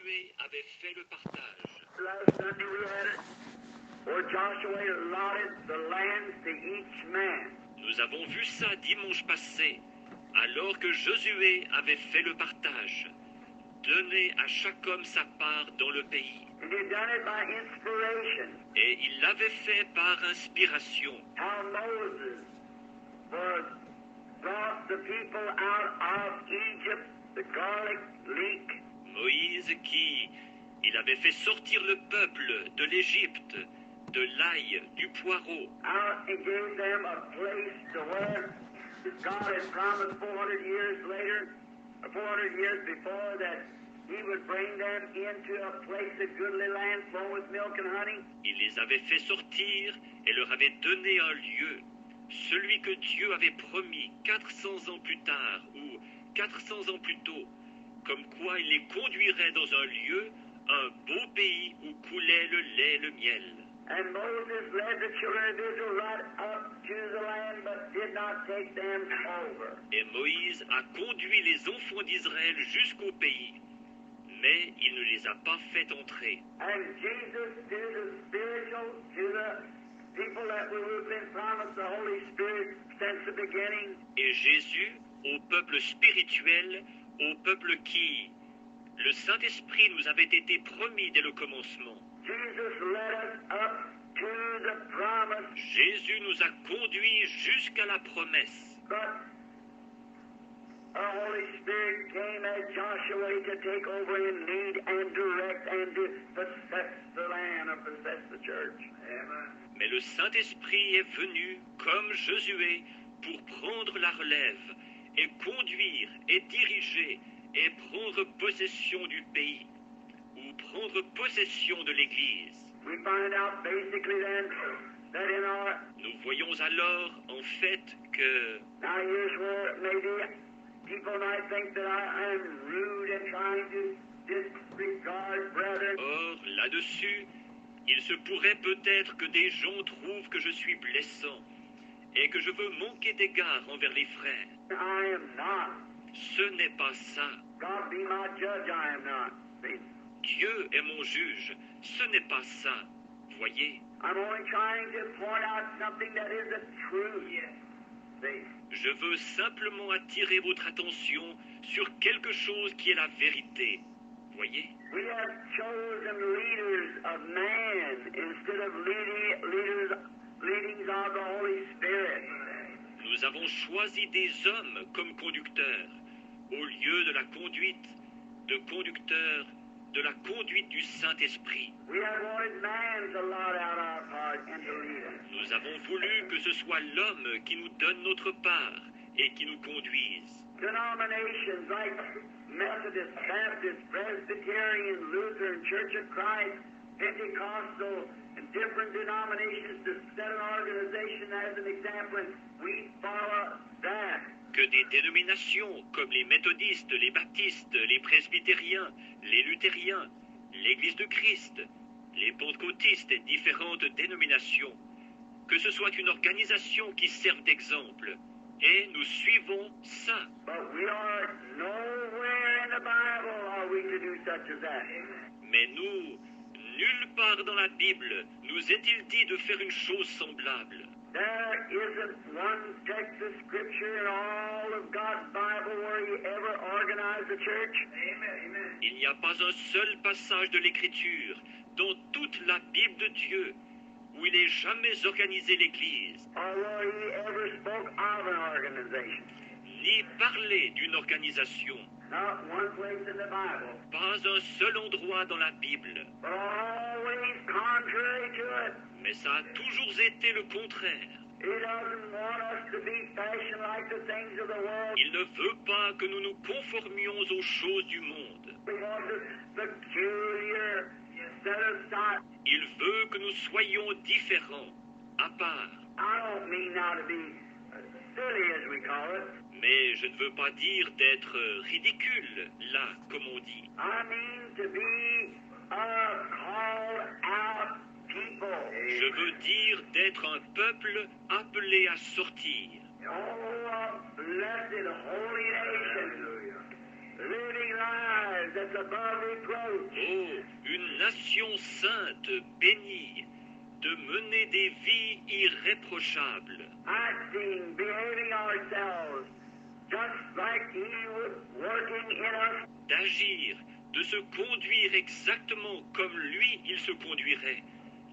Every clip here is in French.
Josué avait fait le partage. Last Sunday we had it, where Joshua allotted the lands to each man. Nous avons vu ça dimanche passé, alors que Josué avait fait le partage. Donner à chaque homme sa part dans le pays. And he done it by inspiration. Et il l'avait fait par inspiration. How Moses brought the people out of Egypt, the garlic leek. Moïse il avait fait sortir le peuple de l'Égypte, de l'ail, du poireau. Out and gave them a place to where God had promised 400 years later, 400 years before, that He would bring them into a place of goodly land flowing with milk and honey. Il les avait fait sortir et leur avait donné un lieu, celui que Dieu avait promis 400 ans plus tard ou 400 ans plus tôt, comme quoi il les conduirait dans un lieu, un beau pays où coulait le lait et le miel. And Moses led the children of Israel right up to the land, but did not take them over. Et Moïse a conduit les enfants d'Israël jusqu'au pays, mais il ne les a pas fait entrer. And Jesus, to the spiritual, to the people that we've been promised the Holy Spirit since the beginning. Et Jésus, au peuple spirituel, au peuple qui, le Saint-Esprit nous avait été promis dès le commencement. Jesus led us up to the promise, Jésus nous a conduits jusqu'à la promesse. but the Holy Spirit came as Joshua to take over and lead and direct and to possess the land and possess the church. Amen. Mais le Saint-Esprit est venu, comme Josué, pour prendre la relève et conduire et diriger et prendre possession du pays ou prendre possession de l'Église. We find out basically then that in our, Nous voyons alors en fait que now here's where maybe people might think that I am rude and trying to disregard brethren. or là-dessus, il se pourrait peut-être que des gens trouvent que je suis blessant et que je veux manquer d'égard envers les frères. I am not. Ce n'est pas ça. God be my judge, I am not. See? Dieu est mon juge. Ce n'est pas ça. Voyez, I'm only trying to point out something that is the truth. See? je veux simplement attirer votre attention sur quelque chose qui est la vérité. Voyez, We have chosen leaders of man instead of leadings of the Holy Spirit. nous avons choisi des hommes comme conducteurs au lieu de la conduite de conducteurs de la conduite du Saint-Esprit. We have wanted man to lot out our part and to lead us. Nous avons voulu que ce soit l'homme qui nous donne notre part et qui nous conduise. Denominations like Methodist, Baptist, Presbyterian, Lutheran, Church of Christ, Pentecostal, and different denominations to set an organization as an example, and we follow that. Que des dénominations comme les méthodistes, les baptistes, les presbytériens, les luthériens, l'Église de Christ, les pentecôtistes et différentes dénominations, que ce soit une organisation qui serve d'exemple, et nous suivons ça. But we are nowhere in the Bible are we to do such as that. Mais nous, nulle part dans la Bible, nous est-il dit de faire une chose semblable. There isn't one text of Scripture in all of God's Bible where He ever organized the church. Amen. Il n'y a pas un seul passage de l'Écriture dans toute la Bible de Dieu où il ait jamais organisé l'Église, Or where He ever spoke of an organization. ni parlé d'une organisation. Not one place in the Bible. Pas un seul endroit dans la Bible. But always contrary to it. Mais ça a toujours été le contraire. He doesn't want us to be fashioned like the things of the world. Il ne veut pas que nous nous conformions aux choses du monde. He wants us peculiar, set aside. Il veut que nous soyons différents, à part. I don't mean now to be silly, as we call it. Mais je ne veux pas dire d'être ridicule, là, comme on dit. I mean to be a called out people. Je veux dire d'être un peuple appelé à sortir. Oh, a blessed holy nation. Living lives that's above reproach. nation sainte, bénie, de mener des vies irréprochables, acting, behaving ourselves just like He was working in us. d'agir, de se conduire exactement comme lui il se conduirait,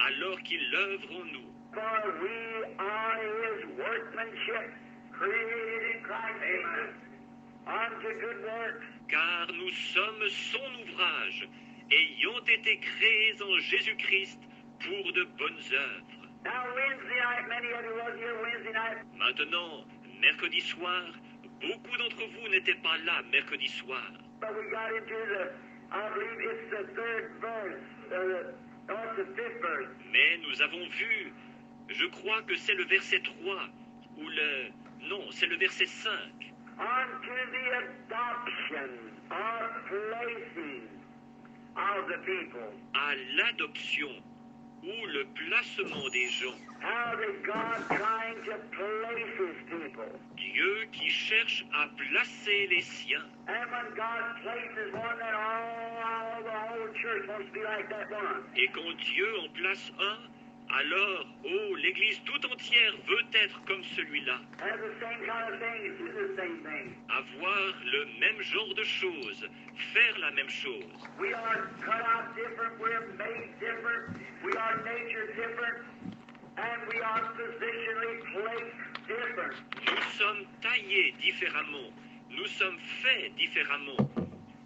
alors qu'il œuvre en nous. For we are His workmanship, created in Christ Jesus unto good works. Car nous sommes son ouvrage, ayant été créés en Jésus-Christ pour de bonnes œuvres. Now Wednesday night, many of you was here Wednesday night. Maintenant, mercredi soir, beaucoup d'entre vous n'étaient pas là mercredi soir. But we got into I believe it's the third verse, it's the fifth verse. Mais nous avons vu, je crois que c'est le verset 3, ou non, c'est le verset 5. Unto the adoption or placing of the people. À l'adoption, ou le placement des gens. How is God trying to place His people? Dieu qui cherche à placer les siens. And when God places one, then all the whole church wants to be like that one. Et quand Dieu en place un, alors, oh, l'Église tout entière veut être comme celui-là. Have the same kind of things, do the same thing. Avoir le même genre de choses, faire la même chose. We are cut out different, we're made different, we are nature different, and we are positionally placed different. Nous sommes taillés différemment, nous sommes faits différemment,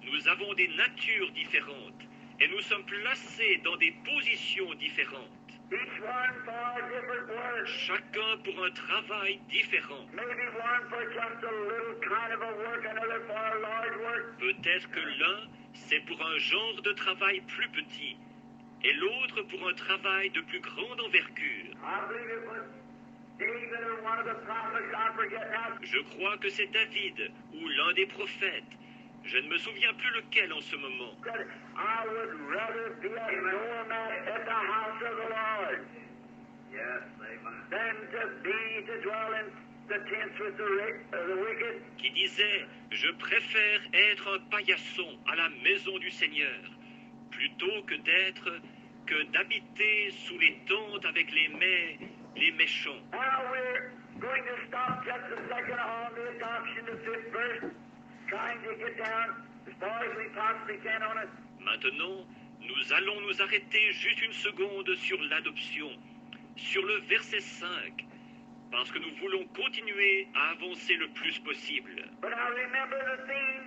nous avons des natures différentes, et nous sommes placés dans des positions différentes. Each one for a different work. Chacun pour un travail différent. Maybe one for just a little kind of a work, another for a large work. Peut-être que l'un, c'est pour un genre de travail plus petit, et l'autre pour un travail de plus grande envergure. I believe it was David or one of the prophets, I forget now. Je crois que c'est David ou l'un des prophètes. Je ne me souviens plus lequel en ce moment. Said, I would rather be a doormat at the house of the Lord. Yes, amen. Than to dwell in the tents with the wicked. Qui disait, je préfère être un paillasson à la maison du Seigneur, plutôt que d'habiter sous les tentes avec les méchants. Now we're going to stop just a second on the adoption of this verse, trying to get down as far as we possibly can on it. Maintenant, nous allons nous arrêter juste une seconde sur l'adoption, sur le verset 5, parce que nous voulons continuer à avancer le plus possible. But now remember the theme,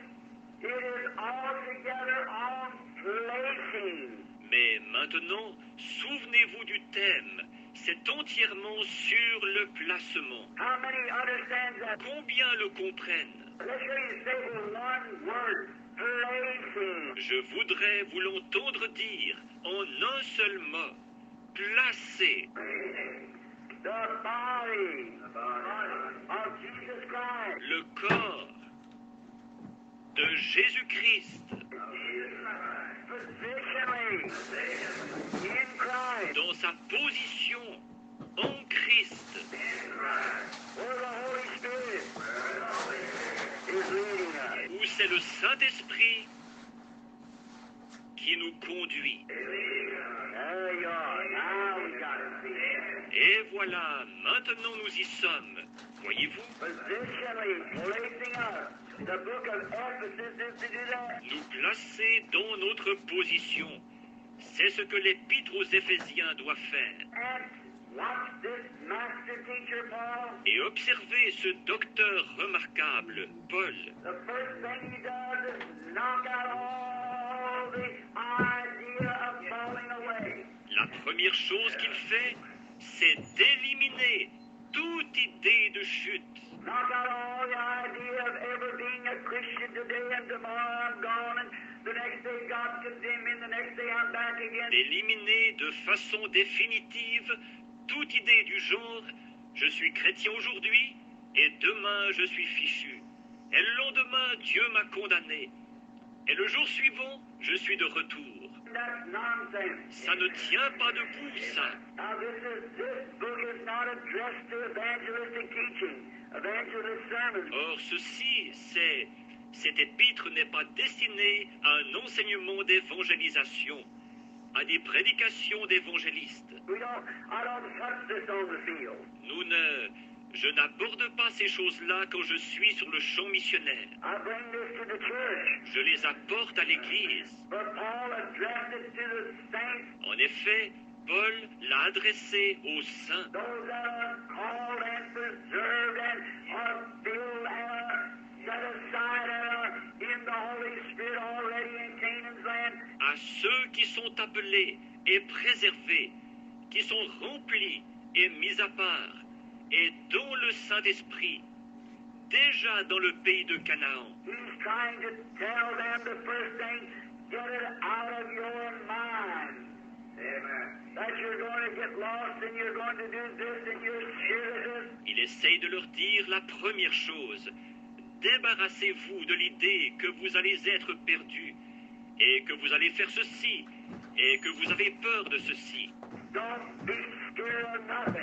it is altogether on placing. Mais maintenant, souvenez-vous du thème, c'est entièrement sur le placement. How many understand that? Combien le comprennent? Let's hear you say with one word, placing. Je voudrais vous l'entendre dire en un seul mot, placer. The body of Jesus Christ. Le corps de Jésus-Christ Positionally in Christ. dans sa position en Christ, Where the Holy Spirit is leading us. où c'est le Saint-Esprit qui nous conduit. There you are. Now we got it. Et voilà, maintenant nous y sommes. Voyez-vous, Positionally placing us. The book of Ephesus is to do that. nous placer dans notre position. C'est ce que l'Épître aux Éphésiens doit faire. And watch this master teacher, Paul. Et observez ce docteur remarquable, Paul. The first thing he does is knock out all the idea of falling away. La première chose qu'il fait, c'est d'éliminer toute idée de chute. Knock out all the idea of ever being a Christian today and tomorrow I'm gone and the next day God condemn me and the next day I'm back again. D'éliminer de façon définitive toute idée du genre « je suis chrétien aujourd'hui et demain je suis fichu ». Et le lendemain, Dieu m'a condamné. Et le jour suivant, je suis de retour. That's nonsense. Ça ne tient pas debout, ça. Now this book is not addressed to evangelistic teaching, evangelist sermons. Or, cette épître n'est pas destinée à un enseignement d'évangélisation. à des prédications d'évangélistes. I don't touch this on the field. Je n'aborde pas ces choses-là quand je suis sur le champ missionnaire. I bring this to the church. Je les apporte à l'Église. But Paul addressed it to the saints, En effet, Paul l'a adressé aux saints, those that are called and preserved and are filled and are set aside and are in the Holy Spirit already in Canaan's land. à ceux qui sont appelés et préservés, qui sont remplis et mis à part, et dont le Saint-Esprit, déjà dans le pays de Canaan. He's trying to tell them the first thing, get it out of your mind. Amen. That you're going to get lost and you're going to do this and you're scared of this. Il essaye de leur dire la première chose. Débarrassez-vous de l'idée que vous allez être perdus, et que vous allez faire ceci, et que vous avez peur de ceci. Don't be scared of nothing.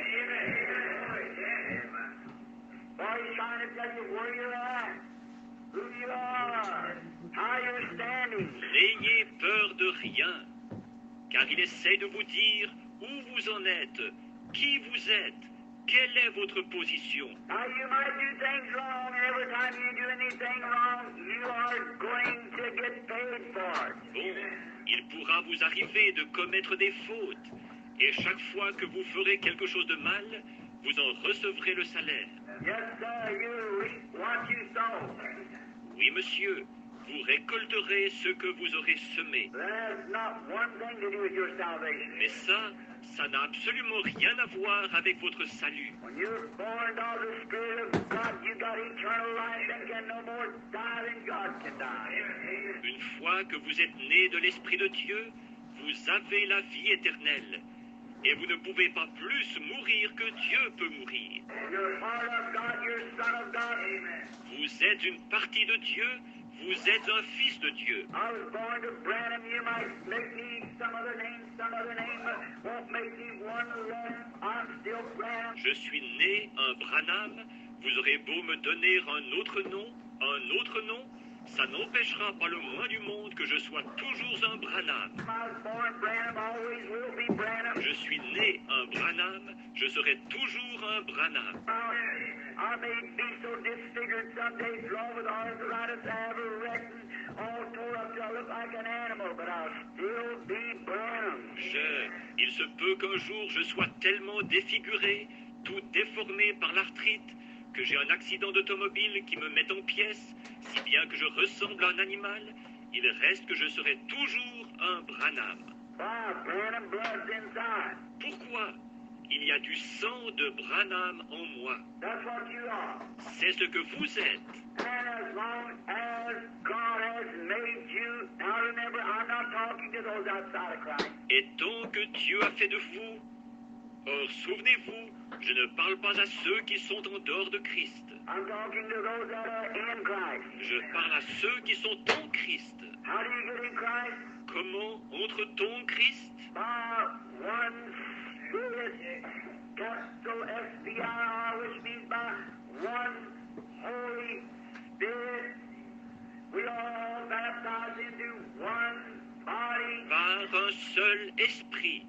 Boy, he's trying to tell you where you're at, who you are, how you're standing. N'ayez peur de rien, car il essaie de vous dire où vous en êtes, qui vous êtes, quelle est votre position. Now, you might do things wrong, and every time you do anything wrong, you are going to get paid for it. Bon, il pourra vous arriver de commettre des fautes, et chaque fois que vous ferez quelque chose de mal, vous en recevrez le salaire. Yes, sir, you reap what you sow. Oui, monsieur, vous récolterez ce que vous aurez semé. That has not one thing to do with your salvation. Mais ça n'a absolument rien à voir avec votre salut. When you're born of the Spirit of God, you got eternal life and can no more die than God can die. Une fois que vous êtes né de l'Esprit de Dieu, vous avez la vie éternelle. Et vous ne pouvez pas plus mourir que Dieu peut mourir. You're part of God, you're son of God. Vous êtes une partie de Dieu, vous êtes un fils de Dieu. I was born to Branham. You might make me some other name, but won't make me one less. I'm still Branham. Je suis né un Branham, vous aurez beau me donner un autre nom, ça n'empêchera pas le moins du monde que je sois toujours un Branham. I was born Branham, always will be Branham. Je suis né un Branham, je serai toujours un Branham. I may be so disfigured someday, drawn with arthritis, have a wreck, all tore up till I look like an animal, but I'll still be Branham. Il se peut qu'un jour je sois tellement défiguré, tout déformé par l'arthrite, que j'ai un accident d'automobile qui me mette en pièces, si bien que je ressemble à un animal, il reste que je serai toujours un Branham. Why, Branham blood's inside. Pourquoi? Il y a du sang de Branham en moi. That's what you are. C'est ce que vous êtes. And as long as God has made you, now remember, I'm not talking to those outside of Christ. Et tant que Dieu a fait de vous, or souvenez-vous, je ne parle pas à ceux qui sont en dehors de Christ. I'm talking to those that are in Christ. Je parle à ceux qui sont en Christ. How do you get in Christ? Comment entre-t-on en Christ? By one Spirit, capital S-P-I-R, which means by one Holy Spirit. We are all baptized into one body. Par un seul esprit.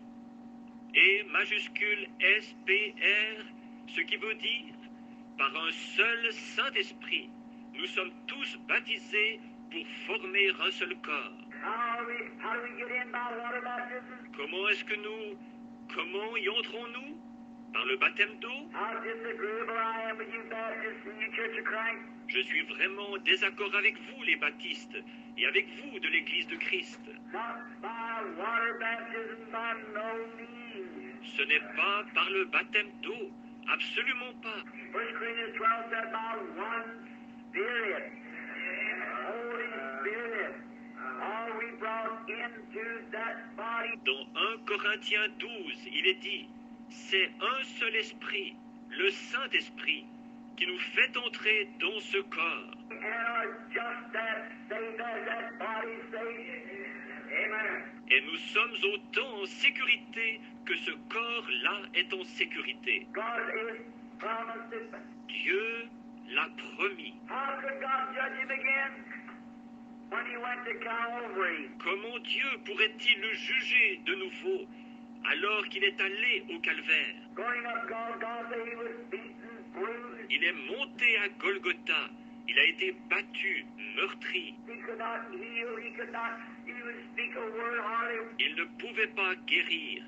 Et majuscule S-P-R, ce qui veut dire par un seul Saint-Esprit. Nous sommes tous baptisés pour former un seul corps. How do we get in by water baptism? Comment y entrons-nous? Par le baptême d'eau? How disagreeable I am with you Baptists in your Church of Christ. Je suis vraiment désaccord avec vous, les baptistes, et avec vous de l'Église de Christ. Not by water baptism, by no means. Ce n'est pas par le baptême d'eau, absolument pas. 1 Corinthians 12 said by one Spirit, Holy Spirit, are we brought into that body. Dans 1 Corinthiens 12, il est dit, c'est un seul esprit, le Saint-Esprit, qui nous fait entrer dans ce corps. And are just as safe as that body safe. Amen. Et nous sommes autant en sécurité que ce corps-là est en sécurité. God is promised it. Dieu l'a promis. How could God judge him again? when he went to Calvary? Comment Dieu pourrait-il le juger de nouveau alors qu'il est allé au calvaire? Going up Golgotha, he was beaten, bruised. Il est monté à Golgotha. Il a été battu, meurtri. He could not heal. He could not even speak a word hardly. Il ne pouvait pas guérir.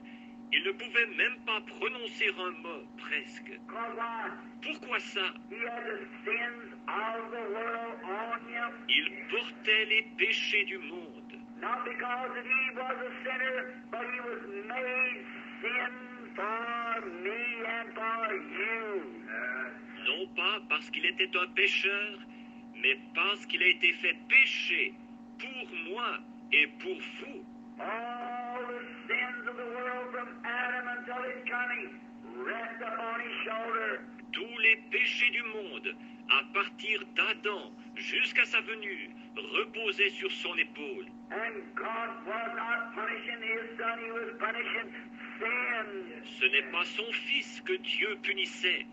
Il ne pouvait même pas prononcer un mot, presque. Because why? Pourquoi ça? He had the sins of the world on him. Il portait les péchés du monde. Not because that he was a sinner, but he was made sin for me and for you. Non pas parce qu'il était un pécheur, mais parce qu'il a été fait péché pour moi et pour vous. All the sins of the world from Adam until his coming rest upon his shoulder. Tous les péchés du monde, à partir d'Adam jusqu'à sa venue, reposaient sur son épaule. And God was not punishing his son, he was punishing sin. Ce n'est pas son fils que Dieu punissait.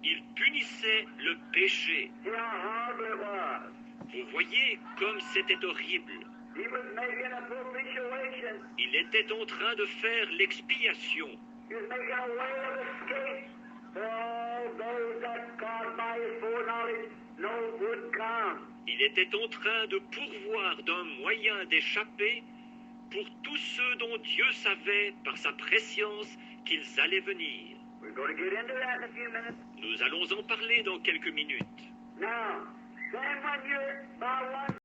Il punissait le péché. See how horrible it was. Vous voyez comme c'était horrible. He was making a propitiation. Il était en train de faire l'expiation. He was making a way of escape for all those that God by his foreknowledge know would come. Il était en train de pourvoir d'un moyen d'échapper pour tous ceux dont Dieu savait par sa préscience qu'ils allaient venir. We're going to get into that in a few minutes. Nous allons en parler dans quelques minutes. Now, then when you're by one